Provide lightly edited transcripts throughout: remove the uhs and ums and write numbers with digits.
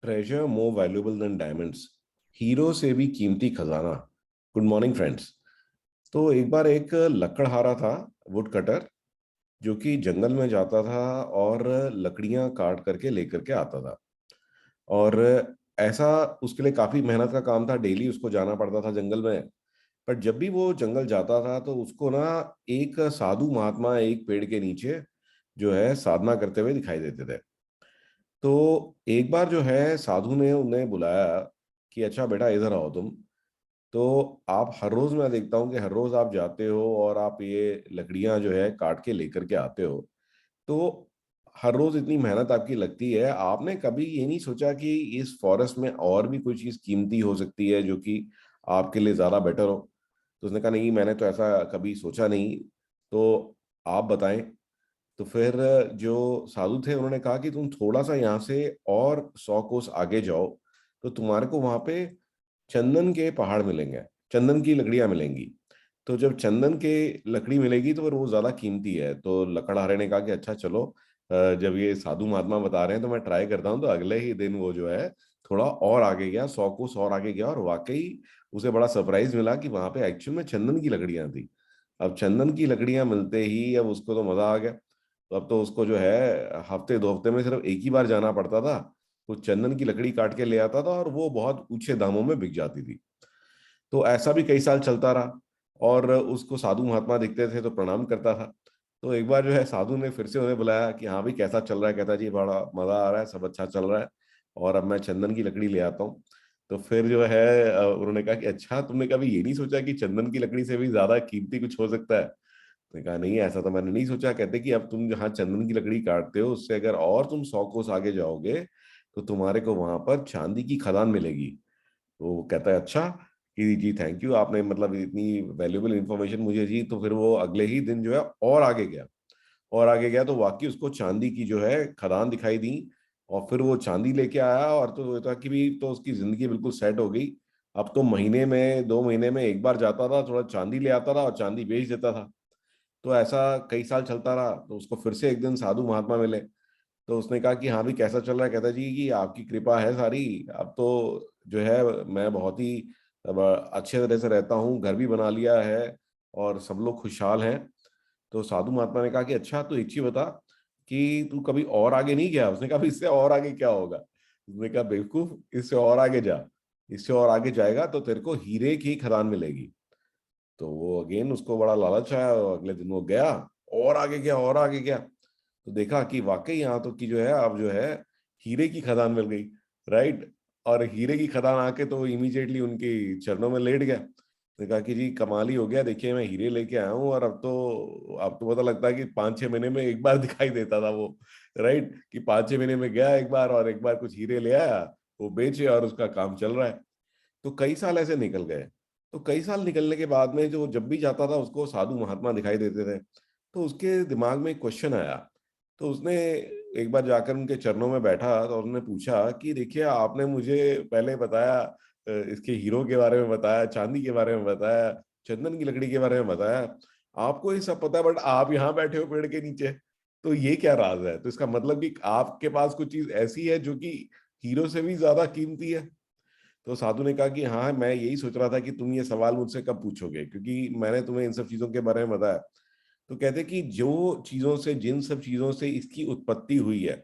Treasure more valuable then diamonds, hero से भी कीमती खजाना। Good morning friends. तो एक बार एक लकड़हारा था, वुड कटर, जो कि जंगल में जाता था और लकड़ियां काट करके लेकर के आता था। और ऐसा उसके लिए काफी मेहनत का काम था, डेली उसको जाना पड़ता था जंगल में। पर जब भी वो जंगल जाता था तो उसको ना एक साधु महात्मा एक पेड़ के नीचे जो है साधना करते हुए दिखाई देते थे। तो एक बार जो है साधु ने उन्हें बुलाया कि अच्छा बेटा इधर आओ तुम। तो आप हर रोज, मैं देखता हूँ कि हर रोज आप जाते हो और आप ये लकड़ियां जो है काट के लेकर के आते हो। तो हर रोज इतनी मेहनत आपकी लगती है, आपने कभी ये नहीं सोचा कि इस फॉरेस्ट में और भी कोई चीज कीमती हो सकती है जो कि आपके लिए ज्यादा बेटर हो? तो उसने कहा नहीं, मैंने तो ऐसा कभी सोचा नहीं। तो आप बताएं। तो फिर जो साधु थे उन्होंने कहा कि तुम थोड़ा सा यहाँ से और 100 कोस आगे जाओ, तो तुम्हारे को वहां पे चंदन के पहाड़ मिलेंगे, चंदन की लकड़ियां मिलेंगी। तो जब चंदन के लकड़ी मिलेगी तो फिर वो ज्यादा कीमती है। तो लकड़हारे ने कहा कि अच्छा चलो, जब ये साधु महात्मा बता रहे हैं तो मैं ट्राई करता हूँ। तो अगले ही दिन वो जो है थोड़ा और आगे गया, 100 कोस और आगे गया, और वाकई उसे बड़ा सरप्राइज मिला कि वहां पे एक्चुअल में चंदन की लकड़ियां थी। अब चंदन की लकड़ियां मिलते ही अब उसको तो मजा आ गया। तो अब तो उसको जो है हफ्ते 2 हफ्ते में सिर्फ एक ही बार जाना पड़ता था। वो चंदन की लकड़ी काट के ले आता था और वो बहुत ऊंचे दामों में बिक जाती थी। तो ऐसा भी कई साल चलता रहा। और उसको साधु महात्मा दिखते थे तो प्रणाम करता था। तो एक बार जो है साधु ने फिर से उन्हें बुलाया कि हाँ भाई कैसा चल रहा है? कहता जी बड़ा मजा आ रहा है, सब अच्छा चल रहा है, और अब मैं चंदन की लकड़ी ले आता हूँ। तो फिर जो है उन्होंने कहा कि अच्छा, तुमने कभी ये नहीं सोचा कि चंदन की लकड़ी से भी ज्यादा कीमती कुछ हो सकता है? उसने कहा नहीं, ऐसा तो मैंने नहीं सोचा। कहते कि अब तुम जहाँ चंदन की लकड़ी काटते हो उससे अगर और तुम 100 कोस आगे जाओगे तो तुम्हारे को वहां पर चांदी की खदान मिलेगी। तो वो कहता है अच्छा कि जी थैंक यू, आपने मतलब इतनी वैल्यूएबल इंफॉर्मेशन मुझे दी। तो फिर वो अगले ही दिन जो है और आगे गया, और आगे गया तो वाकई उसको चांदी की जो है खदान दिखाई दी। और फिर वो चांदी लेके आया, और तो था कि भी तो उसकी जिंदगी बिल्कुल सेट हो गई। अब तो महीने में 2 महीने में एक बार जाता था, थोड़ा चांदी ले आता था और चांदी बेच देता था। तो ऐसा कई साल चलता रहा। तो उसको फिर से एक दिन साधु महात्मा मिले। तो उसने कहा कि हाँ भी कैसा चल रहा है? कहता जी कि आपकी कृपा है सारी। अब तो जो है मैं बहुत ही अब अच्छे तरह से रहता हूँ, घर भी बना लिया है और सब लोग खुशहाल हैं। तो साधु महात्मा ने कहा कि अच्छा तो एक चीज बता कि तू कभी और आगे नहीं गया? उसने कहा "भी इससे और आगे क्या होगा?" उसने कहा बेवकूफ, इससे और आगे जा। इससे और आगे जाएगा तो तेरे को हीरे की खदान मिलेगी। तो वो अगेन उसको बड़ा लालच आया और अगले दिन वो गया, और आगे गया और आगे गया। तो देखा कि वाकई यहाँ तो की जो है अब जो है हीरे की खदान मिल गई, राइट। और हीरे की खदान आके तो इमीडिएटली उनके चरणों में लेट गया। तो कहा कि जी कमाल ही हो गया, देखिए मैं हीरे लेके आया हूँ, और अब तो पता लगता है कि 5-6 महीने में एक बार दिखाई देता था वो, राइट। कि 5-6 महीने में गया एक बार और एक बार कुछ हीरे ले आया, वो बेचे और उसका काम चल रहा है। तो कई साल ऐसे निकल गए। तो कई साल निकलने के बाद में जो जब भी जाता था उसको साधु महात्मा दिखाई देते थे। तो उसके दिमाग में एक क्वेश्चन आया। तो उसने एक बार जाकर उनके चरणों में बैठा तो उन्होंने पूछा कि देखिए आपने मुझे पहले बताया, इसके हीरो के बारे में बताया, चांदी के बारे में बताया, चंदन की लकड़ी के बारे में बताया, आपको ये सब पता है, बट आप यहाँ बैठे हो पेड़ के नीचे। तो ये क्या राज है? तो इसका मतलब कि आपके पास कुछ चीज ऐसी है जो कि हीरो से भी ज्यादा कीमती है। तो साधु ने कहा कि हाँ, मैं यही सोच रहा था कि तुम ये सवाल मुझसे कब पूछोगे, क्योंकि मैंने तुम्हें इन सब चीजों के बारे में बताया। तो कहते कि जो चीजों से, जिन सब चीजों से इसकी उत्पत्ति हुई है,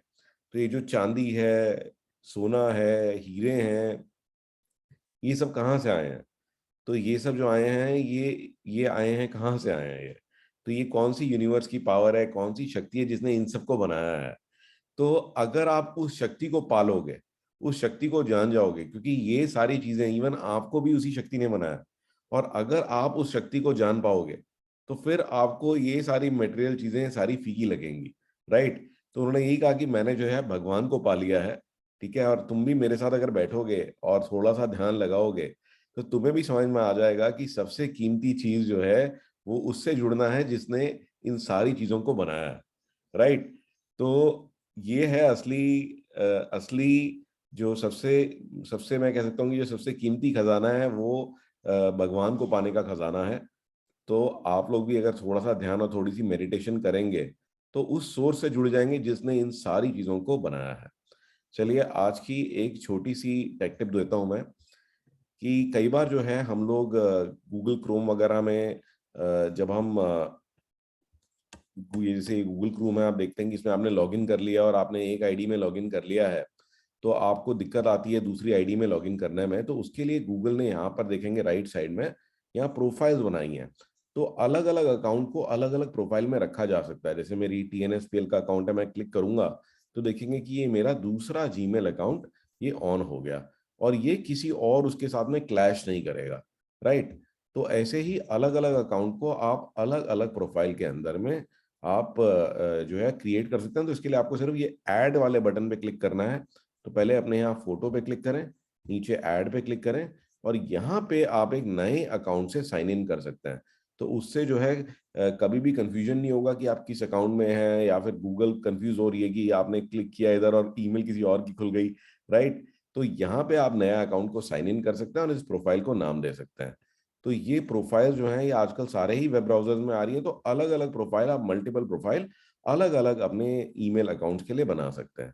तो ये जो चांदी है, सोना है, हीरे हैं, ये सब कहाँ से आए हैं? तो ये सब जो आए हैं, ये आए हैं, कहाँ से आए हैं ये? तो ये कौन सी यूनिवर्स की पावर है, कौन सी शक्ति है जिसने इन सबको बनाया है? तो अगर आप उस शक्ति को पालोगे, उस शक्ति को जान जाओगे, क्योंकि ये सारी चीजें इवन आपको भी उसी शक्ति ने बनाया, और अगर आप उस शक्ति को जान पाओगे तो फिर आपको ये सारी मटेरियल चीजें सारी फीकी लगेंगी, राइट। तो उन्होंने यही कहा कि मैंने जो है भगवान को पा लिया है, ठीक है, और तुम भी मेरे साथ अगर बैठोगे और थोड़ा सा ध्यान लगाओगे तो तुम्हें भी समझ में आ जाएगा कि सबसे कीमती चीज जो है वो उससे जुड़ना है जिसने इन सारी चीजों को बनाया है, राइट। तो ये है असली जो सबसे सबसे मैं कह सकता हूँ कि जो सबसे कीमती खजाना है वो भगवान को पाने का खजाना है। तो आप लोग भी अगर थोड़ा सा ध्यान और थोड़ी सी मेडिटेशन करेंगे तो उस सोर्स से जुड़ जाएंगे जिसने इन सारी चीजों को बनाया है। चलिए आज की एक छोटी सी टेक टिप देता हूं मैं, कि कई बार जो है हम लोग गूगल क्रोम वगैरह में जब हम ये जैसे गूगल क्रोम है, आप देखते हैं कि इसमें आपने लॉगिन कर लिया और आपने एक आईडी में लॉगिन कर लिया है, तो आपको दिक्कत आती है दूसरी आईडी में लॉगिन करने में। तो उसके लिए गूगल ने यहाँ पर देखेंगे राइट साइड में, यहाँ प्रोफाइल्स बनाई हैं। तो अलग अलग अकाउंट को अलग अलग प्रोफाइल में रखा जा सकता है। जैसे मेरी टीएनएसपीएल का अकाउंट है, मैं क्लिक करूंगा तो देखेंगे कि ये मेरा दूसरा जीमेल अकाउंट ये ऑन हो गया, और ये किसी और उसके साथ में क्लैश नहीं करेगा, राइट। तो ऐसे ही अलग अलग अकाउंट को आप अलग अलग प्रोफाइल के अंदर में आप जो है क्रिएट कर सकते हैं। तो इसके लिए आपको सिर्फ ये ऐड वाले बटन पे क्लिक करना है। तो पहले अपने यहाँ फोटो पे क्लिक करें, नीचे ऐड पे क्लिक करें, और यहाँ पे आप एक नए अकाउंट से साइन इन कर सकते हैं। तो उससे जो है कभी भी कंफ्यूजन नहीं होगा कि आप किस अकाउंट में हैं, या फिर गूगल कंफ्यूज हो रही है कि आपने क्लिक किया इधर और ईमेल किसी और की खुल गई, राइट। तो यहाँ पे आप नया अकाउंट को साइन इन कर सकते हैं और इस प्रोफाइल को नाम दे सकते हैं। तो ये प्रोफाइल जो है ये आजकल सारे ही वेब ब्राउजर्स में आ रही है। तो अलग अलग प्रोफाइल, आप मल्टीपल प्रोफाइल अलग अलग अपने ईमेल अकाउंट्स के लिए बना सकते हैं।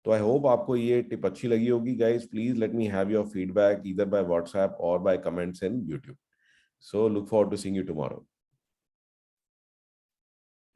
तो आई होप आपको ये टिप अच्छी लगी होगी। Guys please let me have your feedback either by WhatsApp और by comments in YouTube. So look forward to seeing you tomorrow.